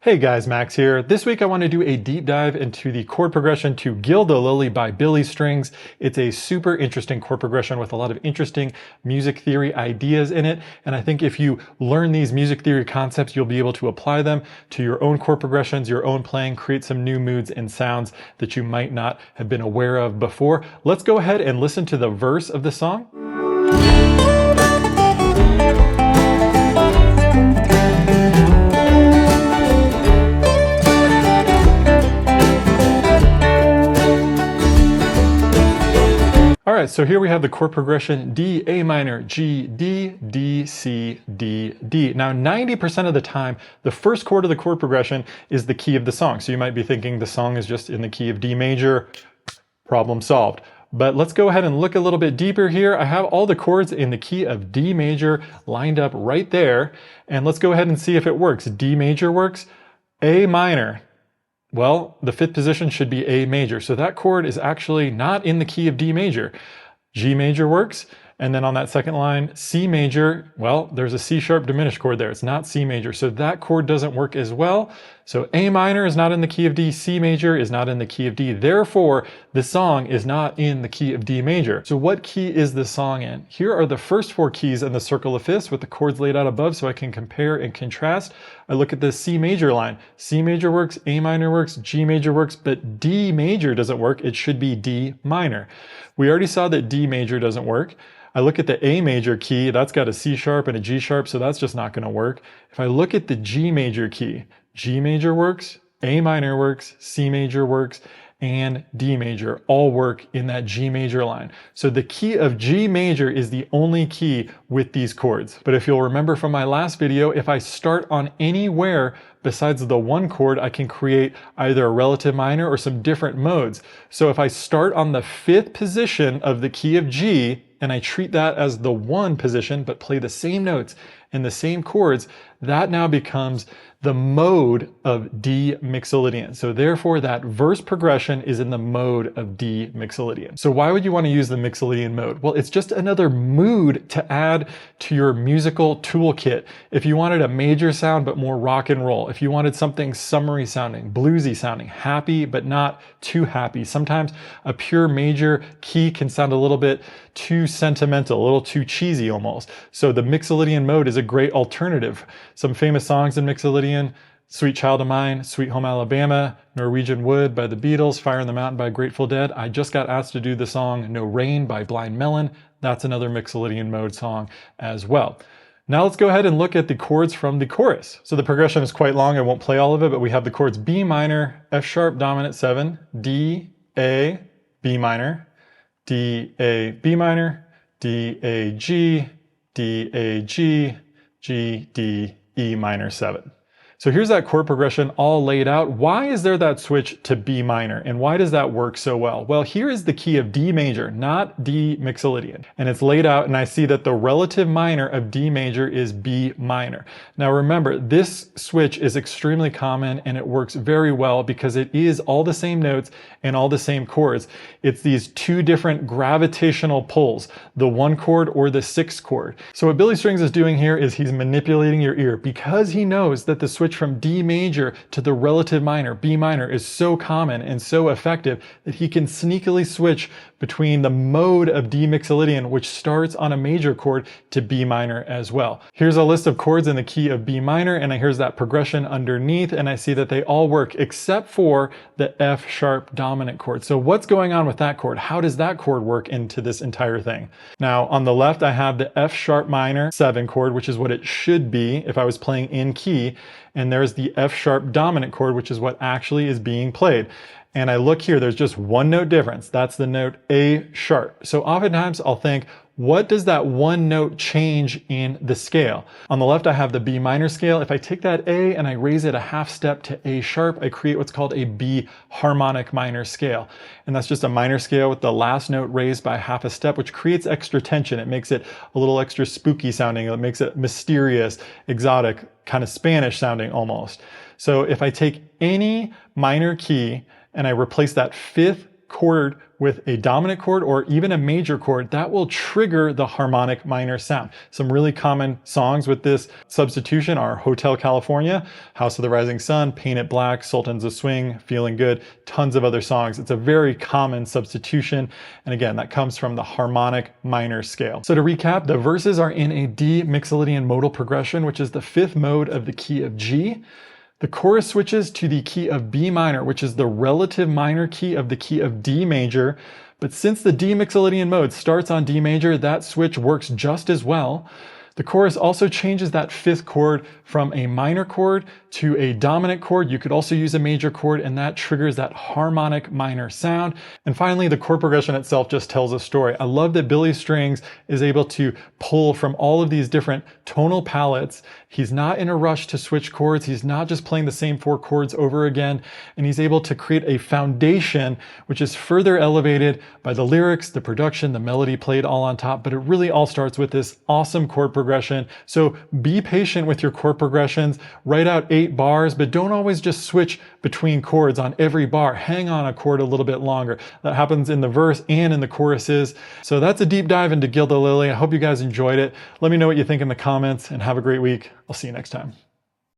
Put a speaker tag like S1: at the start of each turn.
S1: Hey guys, Max here. This week I want to do a deep dive into the chord progression to Gild Lily by Billy Strings. It's a super interesting chord progression with a lot of interesting music theory ideas in it. And I think if you learn these music theory concepts, you'll be able to apply them to your own chord progressions, your own playing, create some new moods and sounds that you might not have been aware of before. Let's go ahead and listen to the verse of the song. Alright, so here we have the chord progression D, A minor, G, D, D, C, D, D. Now 90% of the time, the first chord of the chord progression is the key of the song. So you might be thinking the song is just in the key of D major, problem solved. But let's go ahead and look a little bit deeper here. I have all the chords in the key of D major lined up right there. And let's go ahead and see if it works. D major works, A minor. Well, the fifth position should be A major. So that chord is actually not in the key of D major. G major works. And then on that second line, C major, well, there's a C sharp diminished chord there. It's not C major. So that chord doesn't work as well. So A minor is not in the key of D. C major is not in the key of D. Therefore, the song is not in the key of D major. So what key is the song in? Here are the first four keys in the circle of fifths with the chords laid out above so I can compare and contrast. I look at the C major line. C major works, A minor works, G major works, but D major doesn't work. It should be D minor. We already saw that D major doesn't work. I look at the A major key, that's got a C sharp and a G sharp, so that's just not going to work. If I look at the G major key, G major works, A minor works, C major works, and D major all work in that G major line. So the key of G major is the only key with these chords. But if you'll remember from my last video, if I start on anywhere besides the one chord, I can create either a relative minor or some different modes. So if I start on the fifth position of the key of G, and I treat that as the one position, but play the same notes and the same chords, that now becomes the mode of D mixolydian. So therefore that verse progression is in the mode of D mixolydian. So why would you want to use the mixolydian mode? Well, it's just another mood to add to your musical toolkit. If you wanted a major sound but more rock and roll, if you wanted something summery sounding, bluesy sounding, happy but not too happy. Sometimes a pure major key can sound a little bit too sentimental, a little too cheesy almost. So the mixolydian mode is a great alternative. Some famous songs in mixolydian: Sweet Child of Mine, Sweet Home Alabama, Norwegian Wood by the Beatles, Fire in the Mountain by Grateful Dead. I just got asked to do the song No Rain by Blind Melon. That's another mixolydian mode song as well. Now let's go ahead and look at the chords from the chorus. So the progression is quite long. I won't play all of it, but we have the chords B minor, F sharp dominant 7, D, A, B minor, D, A, B minor, D, A, G, D, A, G, G, D, E minor 7. So here's that chord progression all laid out. Why is there that switch to B minor? And why does that work so well? Well, here is the key of D major, not D mixolydian. And it's laid out, and I see that the relative minor of D major is B minor. Now remember, this switch is extremely common and it works very well because it is all the same notes and all the same chords. It's these two different gravitational pulls, the one chord or the sixth chord. So what Billy Strings is doing here is he's manipulating your ear because he knows that the switch from D major to the relative minor, B minor, is so common and so effective that he can sneakily switch between the mode of D mixolydian, which starts on a major chord, to B minor as well. Here's a list of chords in the key of B minor, and here's that progression underneath, and I see that they all work except for the F sharp dominant chord. So what's going on with that chord? How does that chord work into this entire thing? Now on the left I have the F sharp minor 7 chord, which is what it should be if I was playing in key. And there's the F sharp dominant chord, which is what actually is being played. And I look here, there's just one note difference. That's the note A sharp. So oftentimes I'll think, what does that one note change in the scale? On the left, I have the B minor scale. If I take that A and I raise it a half step to A sharp, I create what's called a B harmonic minor scale. And that's just a minor scale with the last note raised by half a step, which creates extra tension. It makes it a little extra spooky sounding. It makes it mysterious, exotic, kind of Spanish sounding almost. So if I take any minor key and I replace that fifth chord with a dominant chord or even a major chord, that will trigger the harmonic minor sound. Some really common songs with this substitution are Hotel California, House of the Rising Sun, Paint It Black, Sultans of Swing, Feeling Good, tons of other songs. It's a very common substitution. And again, that comes from the harmonic minor scale. So to recap, the verses are in a D mixolydian modal progression, which is the fifth mode of the key of G. The chorus switches to the key of B minor, which is the relative minor key of the key of D major. But since the D mixolydian mode starts on D major, that switch works just as well. The chorus also changes that fifth chord from a minor chord to a dominant chord. You could also use a major chord, and that triggers that harmonic minor sound. And finally, the chord progression itself just tells a story. I love that Billy Strings is able to pull from all of these different tonal palettes. He's not in a rush to switch chords. He's not just playing the same four chords over again. And he's able to create a foundation, which is further elevated by the lyrics, the production, the melody played all on top. But it really all starts with this awesome chord progression. So be patient with your chord progressions. Write out 8 bars, but don't always just switch between chords on every bar. Hang on a chord a little bit longer. That happens in the verse and in the choruses. So that's a deep dive into Gild. I hope you guys enjoyed it. Let me know what you think in the comments and have a great week. I'll see you next time.